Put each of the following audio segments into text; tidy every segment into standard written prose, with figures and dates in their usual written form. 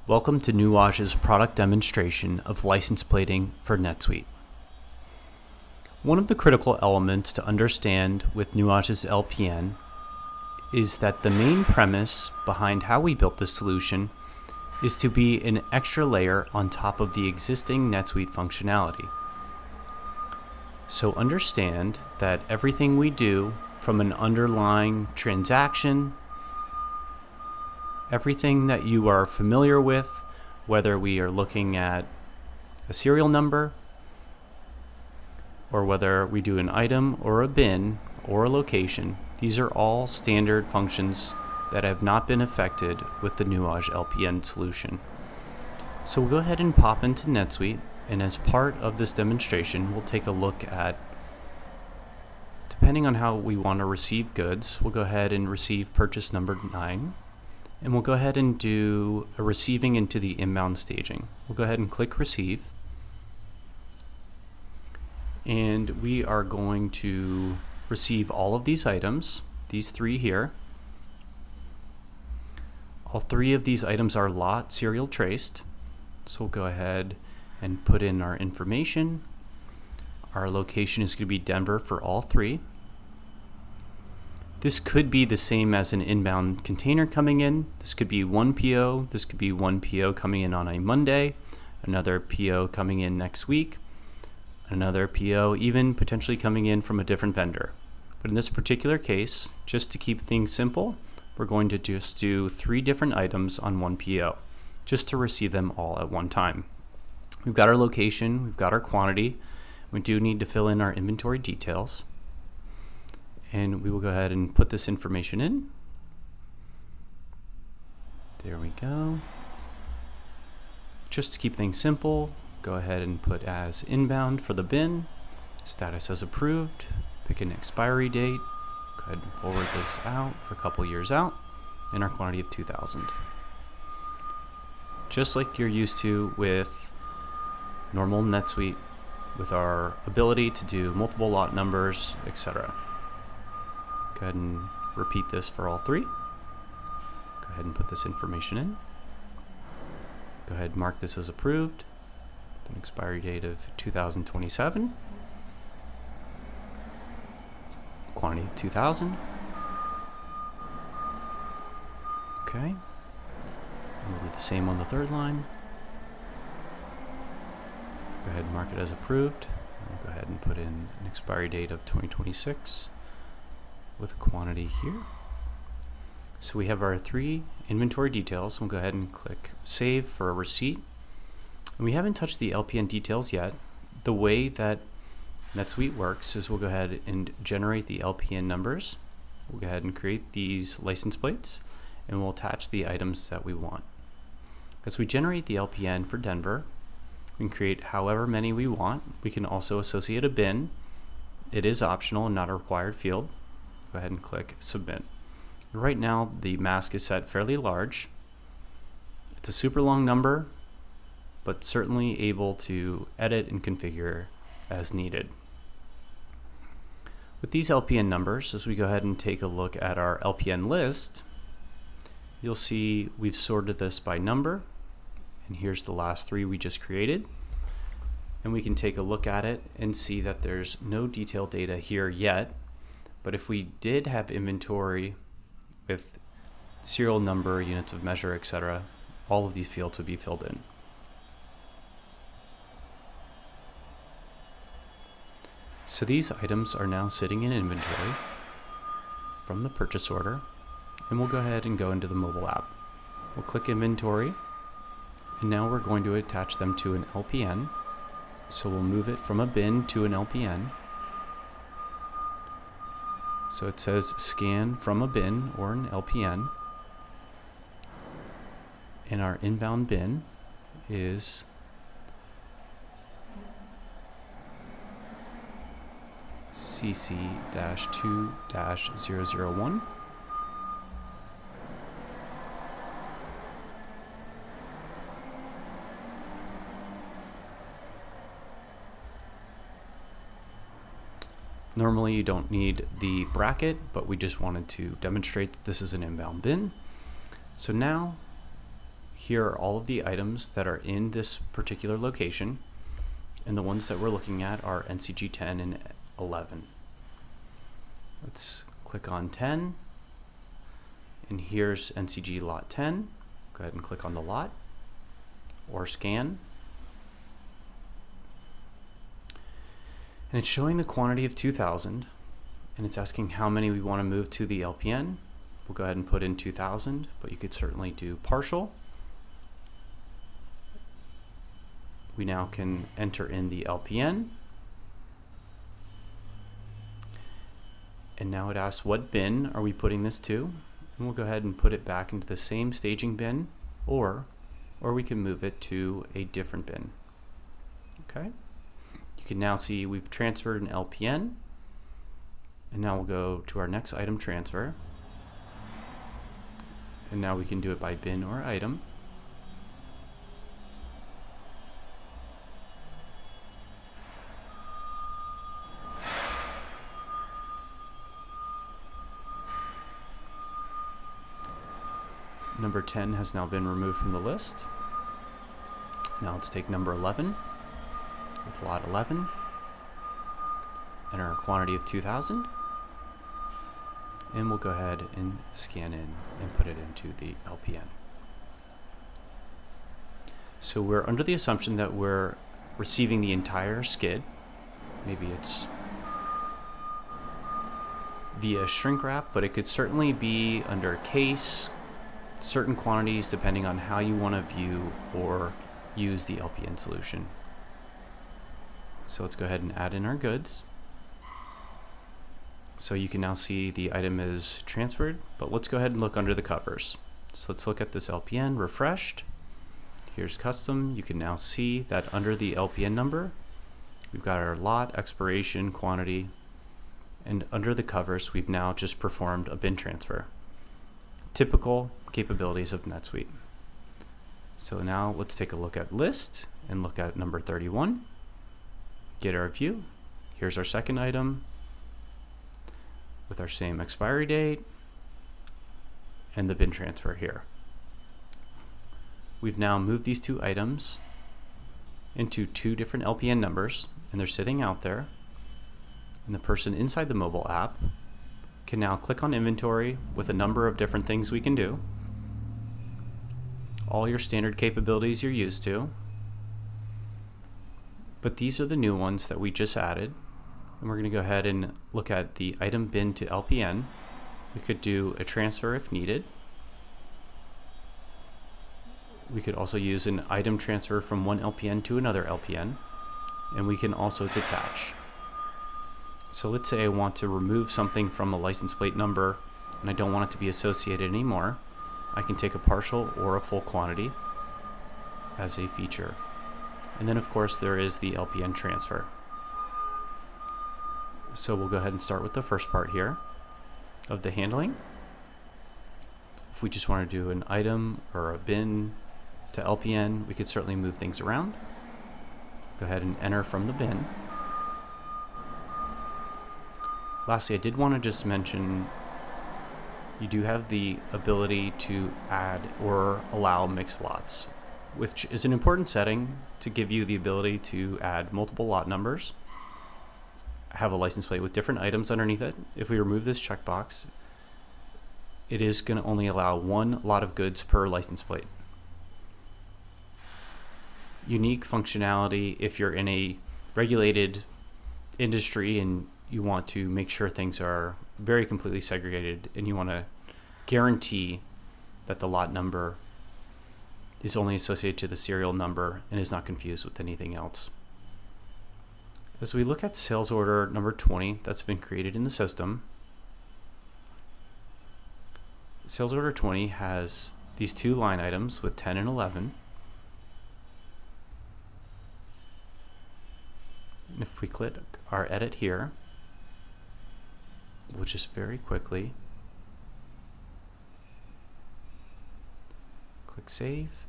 Welcome to Nuage's product demonstration of license plating for NetSuite. One of the critical elements to understand with Nuage's LPN is that the main premise behind how we built this solution is to be an extra layer on top of the existing NetSuite functionality. So understand that everything we do from an underlying transaction, everything that you are familiar with, whether we are looking at a serial number, or whether we do an item or a bin or a location, these are all standard functions that have not been affected with the Nuage LPN solution. So we'll go ahead and pop into NetSuite, and as part of this demonstration, we'll take a look at, depending on how we want to receive goods, we'll go ahead and receive purchase number 9. And we'll go ahead and do a receiving into the inbound staging. We'll go ahead and click receive. And we are going to receive all of these items, these 3 here. All 3 of these items are lot serial traced. So we'll go ahead and put in our information. Our location is going to be Denver for all 3. This could be the same as an inbound container coming in. This could be one PO. This could be one PO coming in on a Monday, another PO coming in next week, another PO even potentially coming in from a different vendor. But in this particular case, just to keep things simple, we're going to just do 3 different items on one PO, just to receive them all at one time. We've got our location, we've got our quantity. We do need to fill in our inventory details. And we will go ahead and put this information in. There we go. Just to keep things simple, go ahead and put as inbound for the bin, status as approved, pick an expiry date, go ahead and forward this out for a couple years out, and our quantity of 2,000. Just like you're used to with normal NetSuite, with our ability to do multiple lot numbers, etc. Go ahead and repeat this for all 3. Go ahead and put this information in. Go ahead and mark this as approved with an expiry date of 2027. Quantity of 2,000. Okay. And we'll do the same on the 3rd line. Go ahead and mark it as approved. We'll go ahead and put in an expiry date of 2026. With a quantity here. So we have our 3 inventory details. We'll go ahead and click save for a receipt. And we haven't touched the LPN details yet. The way that NetSuite works is we'll go ahead and generate the LPN numbers. We'll go ahead and create these license plates, and we'll attach the items that we want. As we generate the LPN for Denver, we can create however many we want. We can also associate a bin. It is optional and not a required field. Go ahead and click submit. Right now the mask is set fairly large. It's a super long number, but certainly able to edit and configure as needed. With these LPN numbers, as we go ahead and take a look at our LPN list, you'll see we've sorted this by number, and here's the last 3 we just created. And we can take a look at it and see that there's no detailed data here yet. But if we did have inventory with serial number, units of measure, etc., all of these fields would be filled in. So these items are now sitting in inventory from the purchase order, and we'll go ahead and go into the mobile app. We'll click inventory, and now we're going to attach them to an LPN. So we'll move it from a bin to an LPN. So it says scan from a bin or an LPN. And our inbound bin is CC-2-001. Normally you don't need the bracket, but we just wanted to demonstrate that this is an inbound bin. So now here are all of the items that are in this particular location, and the ones that we're looking at are NCG 10 and 11. Let's click on 10, and here's NCG lot 10. Go ahead and click on the lot or scan. And it's showing the quantity of 2,000, and it's asking how many we want to move to the LPN. We'll go ahead and put in 2,000, but you could certainly do partial. We now can enter in the LPN. And now it asks what bin are we putting this to, and we'll go ahead and put it back into the same staging bin, or we can move it to a different bin. Okay. You can now see we've transferred an LPN, and now we'll go to our next item transfer. And now we can do it by bin or item. Number 10 has now been removed from the list. Now let's take number 11 with lot 11, enter our quantity of 2,000, and we'll go ahead and scan in and put it into the LPN. So we're under the assumption that we're receiving the entire skid. Maybe it's via shrink wrap, but it could certainly be under case, certain quantities depending on how you want to view or use the LPN solution. So let's go ahead and add in our goods. So you can now see the item is transferred, but let's go ahead and look under the covers. So let's look at this LPN refreshed. Here's custom. You can now see that under the LPN number, we've got our lot, expiration, quantity, and under the covers, we've now just performed a bin transfer. Typical capabilities of NetSuite. So now let's take a look at list and look at number 31. Get our view. Here's our second item with our same expiry date and the bin transfer here. We've now moved these two items into two different LPN numbers, and they're sitting out there. And the person inside the mobile app can now click on inventory with a number of different things we can do. All your standard capabilities you're used to. But these are the new ones that we just added. And we're going to go ahead and look at the item bin to LPN. We could do a transfer if needed. We could also use an item transfer from one LPN to another LPN. And we can also detach. So let's say I want to remove something from a license plate number and I don't want it to be associated anymore. I can take a partial or a full quantity as a feature. And then of course there is the LPN transfer. So we'll go ahead and start with the first part here of the handling. If we just want to do an item or a bin to LPN, we could certainly move things around. Go ahead and enter from the bin. Lastly, I did want to just mention you do have the ability to add or allow mixed lots, which is an important setting to give you the ability to add multiple lot numbers, have a license plate with different items underneath it. If we remove this checkbox, it is going to only allow one lot of goods per license plate. Unique functionality if you're in a regulated industry and you want to make sure things are very completely segregated and you want to guarantee that the lot number is only associated to the serial number and is not confused with anything else. As we look at sales order number 20 that's been created in the system, sales order 20 has these two line items with 10 and 11. And if we click our edit here, we'll just very quickly click save.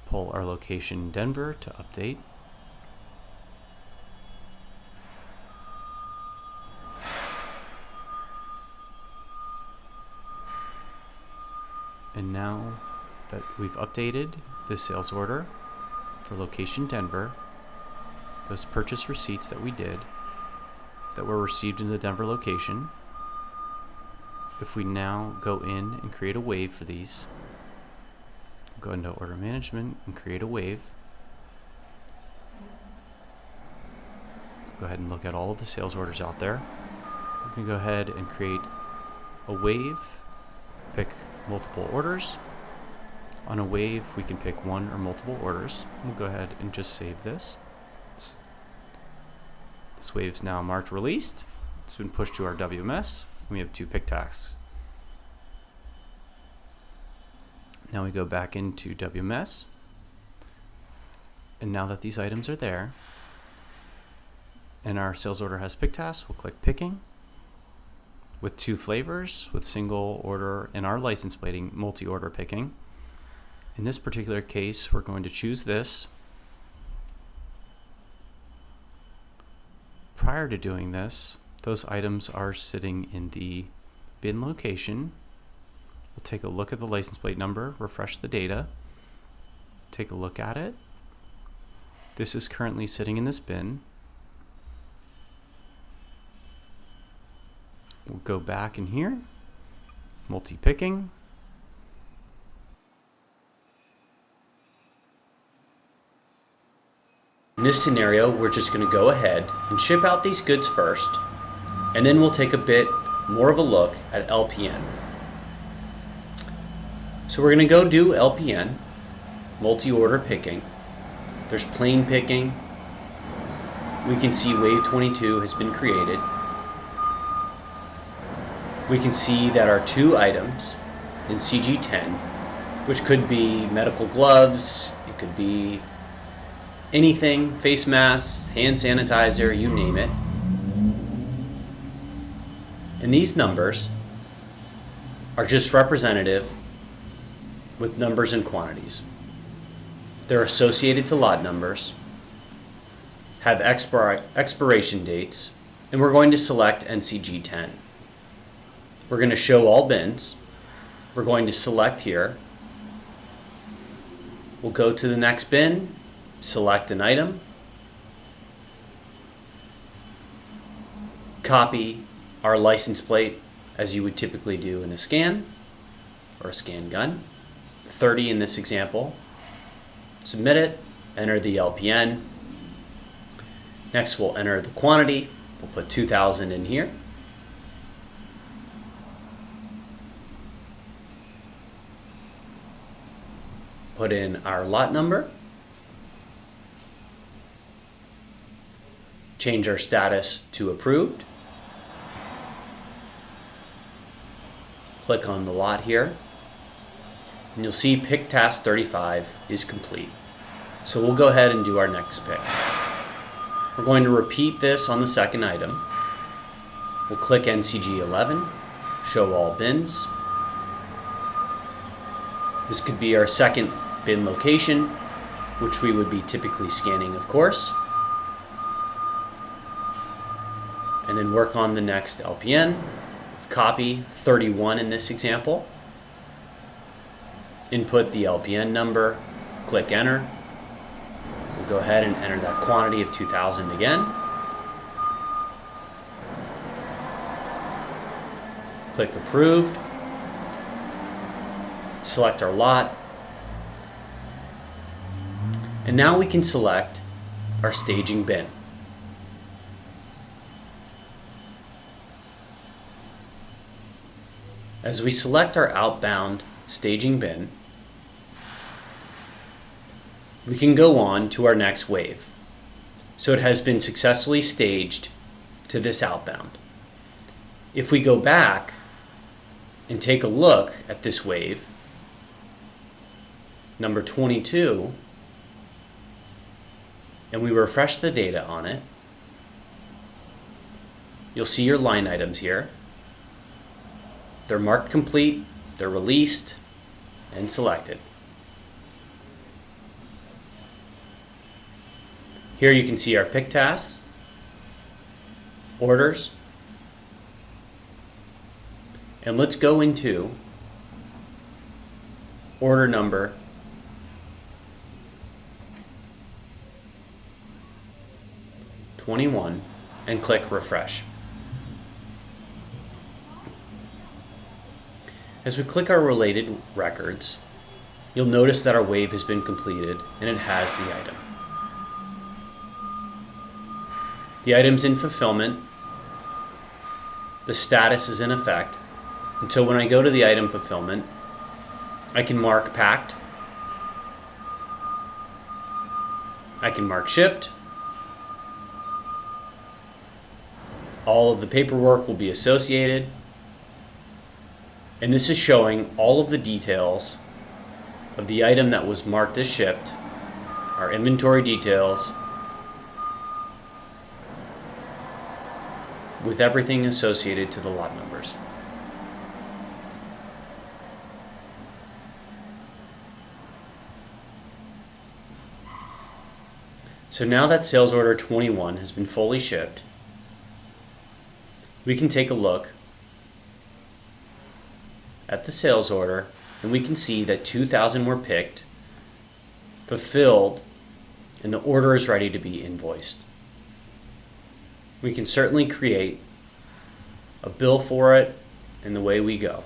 Pull our location Denver to update. And now that we've updated the sales order for location Denver, those purchase receipts that we did that were received in the Denver location, if we now go in and create a wave for these, go into order management and create a wave. Go ahead and look at all of the sales orders out there. We can go ahead and create a wave, pick multiple orders. On a wave, we can pick one or multiple orders. We'll go ahead and just save this. This wave is now marked released. It's been pushed to our WMS. We have 2 pick tasks. Now we go back into WMS. And now that these items are there, and our sales order has pick tasks, we'll click picking with 2 flavors, with single order and our license plating multi-order picking. In this particular case, we're going to choose this. Prior to doing this, those items are sitting in the bin location. We'll take a look at the license plate number, refresh the data, take a look at it. This is currently sitting in this bin. We'll go back in here, multi-picking. In this scenario, we're just going to go ahead and ship out these goods first, and then we'll take a bit more of a look at LPN. So we're going to go do LPN, multi-order picking. There's plain picking. We can see wave 22 has been created. We can see that our 2 items in CG10, which could be medical gloves, it could be anything, face masks, hand sanitizer, you name it. And these numbers are just representative with numbers and quantities. They're associated to lot numbers, have expiration dates, and we're going to select NCG10. We're going to show all bins. We're going to select here. We'll go to the next bin, select an item, copy our license plate as you would typically do in a scan or a scan gun, 30 in this example. Submit it, enter the LPN. Next we'll enter the quantity. We'll put 2,000 in here. Put in our lot number. Change our status to approved. Click on the lot here. And you'll see pick task 35 is complete. So we'll go ahead and do our next pick. We're going to repeat this on the second item. We'll click NCG 11, show all bins. This could be our second bin location, which we would be typically scanning, of course. And then work on the next LPN. Copy 31 in this example. Input the LPN number, click enter. We'll go ahead and enter that quantity of 2,000 again. Click approved. Select our lot. And now we can select our staging bin. As we select our outbound staging bin, we can go on to our next wave. So it has been successfully staged to this outbound. If we go back and take a look at this wave, number 22, and we refresh the data on it, you'll see your line items here. They're marked complete, they're released, and selected. Here you can see our pick tasks, orders, and let's go into order number, (21) and click refresh. As we click our related records, you'll notice that our wave has been completed and it has the item. The item's in fulfillment. The status is in effect until when I go to the item fulfillment, I can mark packed, I can mark shipped, all of the paperwork will be associated, and this is showing all of the details of the item that was marked as shipped, our inventory details, with everything associated to the lot numbers. So now that sales order 21 has been fully shipped, we can take a look at the sales order and we can see that 2,000 were picked, fulfilled, and the order is ready to be invoiced. We can certainly create a bill for it and the way we go.